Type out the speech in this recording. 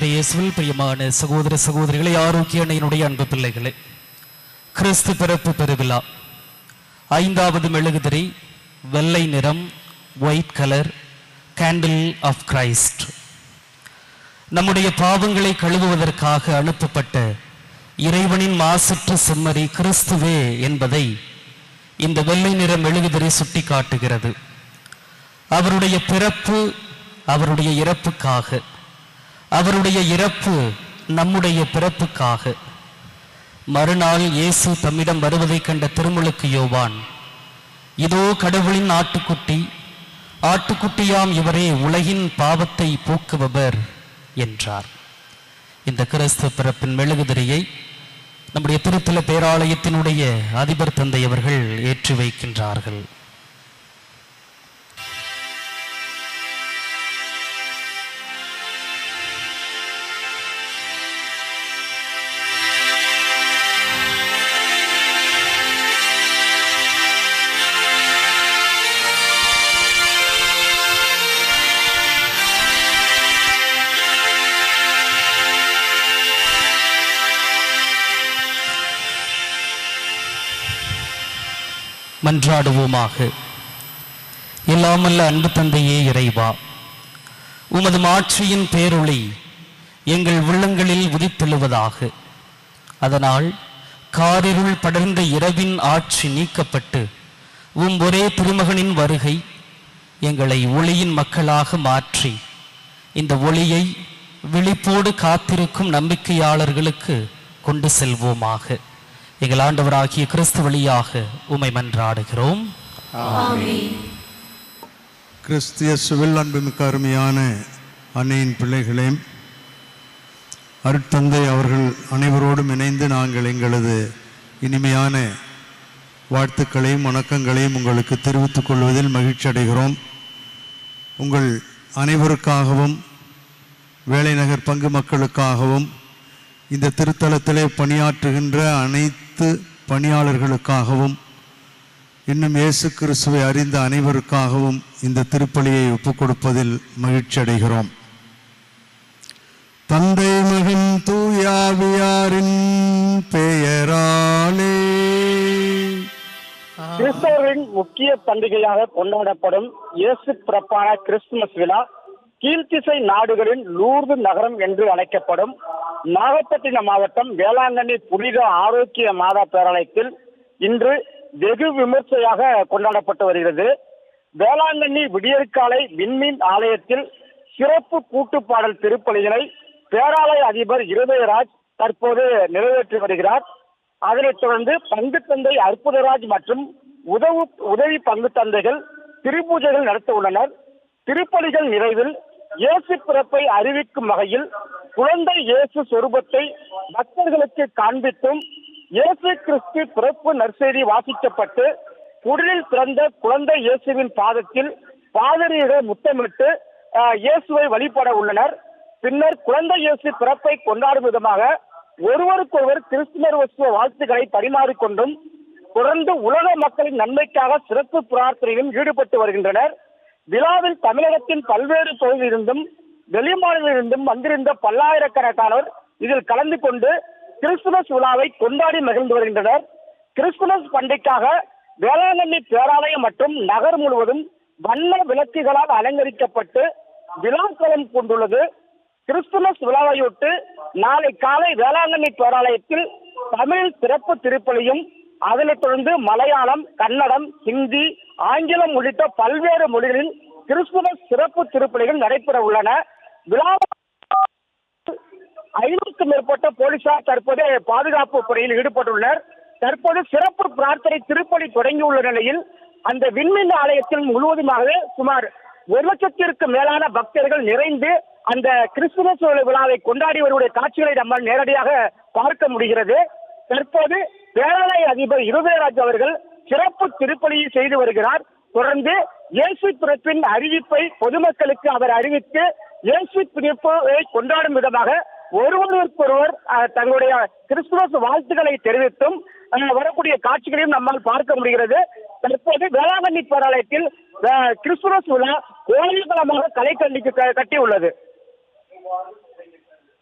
இயேசுவில் பிரியமான சகோதர சகோதரிகளை, ஆரோக்கிய அன்னையினுடைய அன்பு பிள்ளைகளே, கிறிஸ்து பிறப்பு பெருவிழா 5வது மெழுகுதிரி, வெள்ளை நிறம், white colour, candle of Christ. நம்முடைய பாவங்களை கழுவுவதற்காக அனுப்பப்பட்ட இறைவனின் மாசற்ற செம்மறி கிறிஸ்துவே என்பதை இந்த வெள்ளை நிற மெழுகுதிரி சுட்டி காட்டுகிறது. அவருடைய பிறப்பு அவருடைய இறப்புக்காக, அவருடைய இறப்பு நம்முடைய பிறப்புக்காக. மறுநாள் இயேசு தம்மிடம் வருவதை கண்ட திருமுழுக்கு யோவான், இதோ கடவுளின் ஆட்டுக்குட்டி, ஆட்டுக்குட்டியாம் இவரே உலகின் பாவத்தை போக்குபவர் என்றார். இந்த கிறிஸ்து பிறப்பின் மெழுகுதிரியை நம்முடைய திருத்தல பேராலயத்தினுடைய அதிபர் தந்தை அவர்கள் ஏற்றி வைக்கின்றார்கள். மன்றாடுவோமாக. எல்லாமல்ல அன்பு தந்தையே இறைவா, உமது மாட்சியின் பேரொளி எங்கள் உள்ளங்களில் உதித்தெழுவதாக. அதனால் காரிருள் படர்ந்த இரவின் ஆட்சி நீக்கப்பட்டு ஒரே திருமகனின் வருகை எங்களை ஒளியின் மக்களாக மாற்றி இந்த ஒளியை விழிப்போடு காத்திருக்கும் நம்பிக்கையாளர்களுக்கு கொண்டு செல்வோமாக. எங்கள் ஆண்டவராகிய கிறிஸ்து வழியாக உம்மை மன்றாடுகிறோம். கிறிஸ்து இயேசுவில் அன்புமிக்க அருமையான அன்னையின் பிள்ளைகளே, அருட்தந்தை அவர்கள் அனைவரோடும் இணைந்து நாங்கள் எங்களது இனிமையான வாழ்த்துக்களையும் வணக்கங்களையும் உங்களுக்கு தெரிவித்துக் கொள்வதில் மகிழ்ச்சி அடைகிறோம். உங்கள் அனைவருக்காகவும் வேலைநகர் பங்கு மக்களுக்காகவும் இந்த திருத்தலத்திலே பணியாற்றுகின்ற அனைத்து பணியாளர்களுக்காகவும் இன்னும் இயேசு கிறிஸ்துவை அறிந்த அனைவருக்காகவும் இந்த திருப்பலியை ஒப்புக் கொடுப்பதில் மகிழ்ச்சி அடைகிறோம். தந்தை மகன் தூயாவியாரின் பெயராலே. கிறிஸ்தவர்களின் முக்கிய பண்டிகையாக கொண்டாடப்படும் இயேசு பிறப்பான கிறிஸ்துமஸ் விழா கீழ்த்திசை நாடுகளின் லூர்து நகரம் என்று அழைக்கப்படும் நாகப்பட்டினம் மாவட்டம் வேளாங்கண்ணி புனித ஆரோக்கிய மாதா பேராலயத்தில் இன்று வெகு விமர்சையாக கொண்டாடப்பட்டு வருகிறது. வேளாங்கண்ணி விடியற்காலை விண்மீன் ஆலயத்தில் சிறப்பு கூட்டுப்பாடல் திருப்பலியினை பேராலய அதிபர் இருதயராஜ் தற்போது நிறைவேற்றி வருகிறார். அதனைத் தொடர்ந்து பங்கு தந்தை அற்புதராஜ் மற்றும் உதவி பங்கு தந்தைகள் திருப்பூஜைகள் நடத்த உள்ளனர். திருப்பலிகள் நிறைவில் இயேசு பிறப்பை அறிவிக்கும் வகையில் குழந்தை இயேசு சொரூபத்தை பக்தர்களுக்கு காண்பித்தும் இயேசு கிறிஸ்து பிறப்பு நற்செய்தி வாசிக்கப்பட்டு குடிலில் பிறந்த குழந்தை இயேசுவின் பாதத்தில் பாதிரியினர் முத்தமிட்டு இயேசுவை வழிபட உள்ளனர். பின்னர் குழந்தை இயேசு பிறப்பை கொண்டாடும் விதமாக ஒருவருக்கொருவர் கிறிஸ்துமஸ் வாழ்த்துக்களை பரிமாறிக்கொண்டும் தொடர்ந்து உலக மக்களின் நன்மைக்காக சிறப்பு பிரார்த்தனையிலும் ஈடுபட்டு வருகின்றனர். விழாவில் தமிழகத்தின் பல்வேறு பகுதியிலிருந்தும் வெளிமாநிலிருந்தும் வந்திருந்த பல்லாயிரக்கணக்கானோர் இதில் கலந்து கொண்டு கிறிஸ்துமஸ் விழாவை கொண்டாடி மகிழ்ந்து வருகின்றனர். கிறிஸ்துமஸ் பண்டிகைக்காக வேளாங்கண்ணி பேராலயம் மற்றும் நகர் முழுவதும் வண்ண விளக்குகளால் அலங்கரிக்கப்பட்டு விழாக்களம் கொண்டுள்ளது. கிறிஸ்துமஸ் விழாவையொட்டு நாளை காலை வேளாங்கண்ணி பேராலயத்தில் தமிழ் சிறப்பு திருப்பலியும் அதனைத் தொடர்ந்து மலையாளம், கன்னடம், ஹிந்தி, ஆங்கிலம் உள்ளிட்ட பல்வேறு மொழிகளில் கிறிஸ்துமஸ் சிறப்பு திருப்பலிகள் நடைபெற உள்ளன. விழா 500க்கும் மேற்பட்ட போலீசார் தற்போது பாதுகாப்பு பணியில் ஈடுபட்டுள்ளனர். தற்போது சிறப்பு பிரார்த்தனை திருப்பலி தொடங்கியுள்ள நிலையில் அந்த விண்மீன் ஆலயத்தில் முழுவதுமாக சுமார் 1,00,000க்கு மேலான பக்தர்கள் நிறைந்து அந்த கிறிஸ்துமஸ் விழாவை கொண்டாடி வருவடைய காட்சிகளை நம்மால் நேரடியாக பார்க்க முடிகிறது. தற்போது பேராலய அதிபர் இருதயராஜ் அவர்கள் சிறப்பு திருப்பலியை செய்து வருகிறார். தொடர்ந்து இயேசு பிறப்பின் அறிவிப்பை பொதுமக்களுக்கு அவர் அறிவித்து இயேசு பிறப்பை கொண்டாடும் விதமாக ஒருவருக்கொருவர் தங்களுடைய கிறிஸ்துமஸ் வாழ்த்துக்களை தெரிவித்தும் வரக்கூடிய காட்சிகளையும் நம்மால் பார்க்க முடிகிறது. தற்போது வேளாங்கண்ணி பேராலயத்தில் கிறிஸ்துமஸ் விழா கோயில்களமாக களை கட்டியுள்ளது. இவ்வாறு கூறுகின்றனர்.